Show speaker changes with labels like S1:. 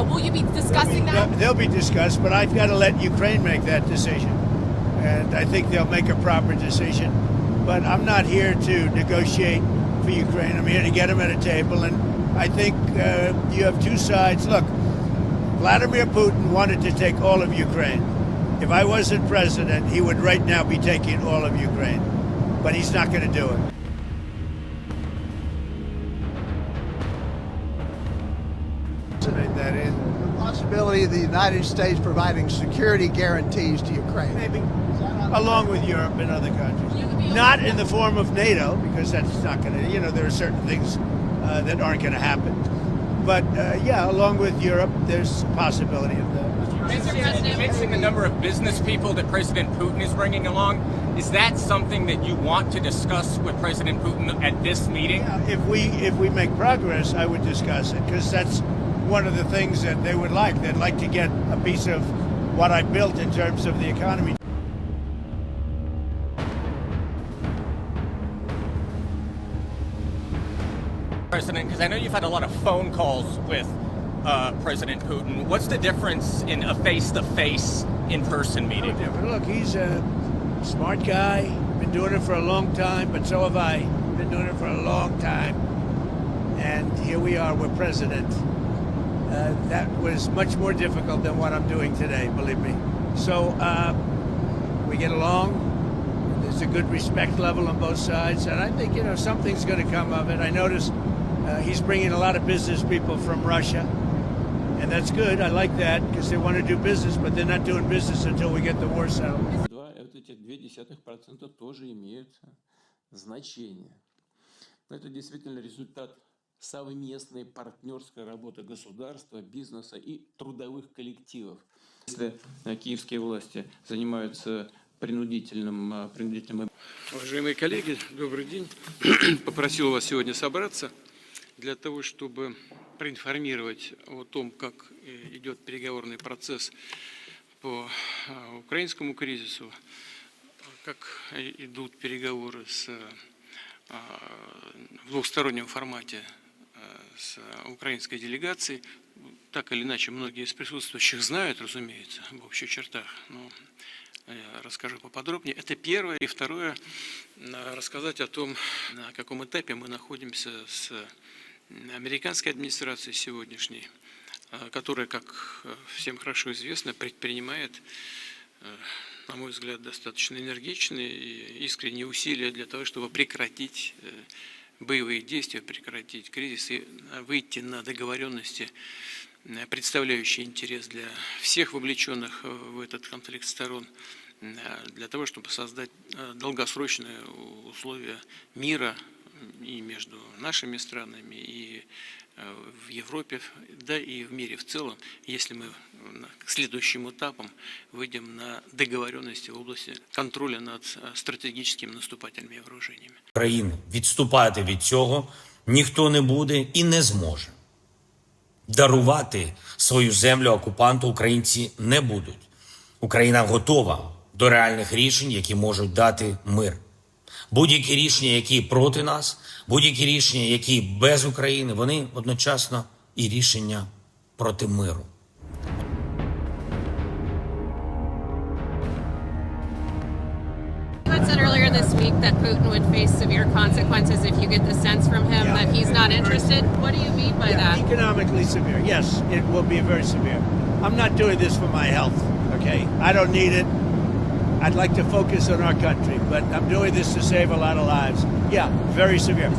S1: Will you be discussing that?
S2: They'll be discussed, but I've got to let Ukraine make that decision. And I think they'll make a proper decision. But I'm not here to negotiate for Ukraine. I'm here to get them at a table. And I think you have two sides. Look, Vladimir Putin wanted to take all of Ukraine. If I wasn't president, he would right now be taking all of Ukraine. But he's not going to do it. That is
S3: The possibility of the United States providing security guarantees to Ukraine.
S2: maybe along with Europe and other countries. Not in the form of NATO, because that's not going to, there are certain things that aren't going to happen. But yeah, along with Europe, there's a possibility of that.
S4: You mentioned the number of business people that President Putin is bringing along. Is that something that you want to discuss with President Putin at this meeting?
S2: If we make progress, I would discuss it, because that's one of the things that they would like. They'd like to get a piece of what I built in terms of the economy.
S4: President, because I know you've had a lot of phone calls with President Putin. What's the difference in a face-to-face, in-person meeting?
S2: Look, he's a smart guy, been doing it for a long time, but so have I. Been doing it for a long time. And here we are, we're president. That was much more difficult than what I'm doing today, believe me. So we get along. There's a good respect level on both sides. And I think, something's going to come of it. I noticed he's bringing a lot of business people from Russia. And that's good. I like that, because they want to do business, but they're not doing business until we get the war settled.
S5: Эти 0,2% тоже имеют значение. Это действительно результат совместной партнерской работы государства, бизнеса и трудовых коллективов. Если киевские власти занимаются принудительным...
S6: Уважаемые коллеги, добрый день. Попросил вас сегодня собраться для того, чтобы проинформировать о том, как идет переговорный процесс по украинскому кризису, как идут переговоры в двухстороннем формате с украинской делегацией. Так или иначе, многие из присутствующих знают, разумеется, в общих чертах, но я расскажу поподробнее. Это первое. И второе, рассказать о том, на каком этапе мы находимся с американской администрацией сегодняшней, которая, как всем хорошо известно, предпринимает, на мой взгляд, достаточно энергичные и искренние усилия для того, чтобы прекратить боевые действия, прекратить кризис и выйти на договоренности, представляющие интерес для всех вовлеченных в этот конфликт сторон, для того, чтобы создать долгосрочные условия мира и между нашими странами, и в Европе, да и в мире в целом, если мы к следующим этапам выйдем на договоренности в области контроля над стратегическими наступательными вооружениями.
S7: України відступати від цього ніхто не буде і не зможе. Дарувати свою землю окупанту українці не будуть. Україна готова до реальних рішень, які можуть дати мир. Будь-які рішення, які проти нас, будь-які рішення, які без України, вони одночасно і рішення проти миру.
S1: You had said earlier this week that Putin would face severe consequences if you get the sense from him that he's not interested. What do you mean by that?
S2: Economically severe. Yes, it will be very severe. I'm not doing this for my health, okay? I don't need it. I'd like to focus on our country, but I'm doing this to save a lot of lives. Yeah, very severe.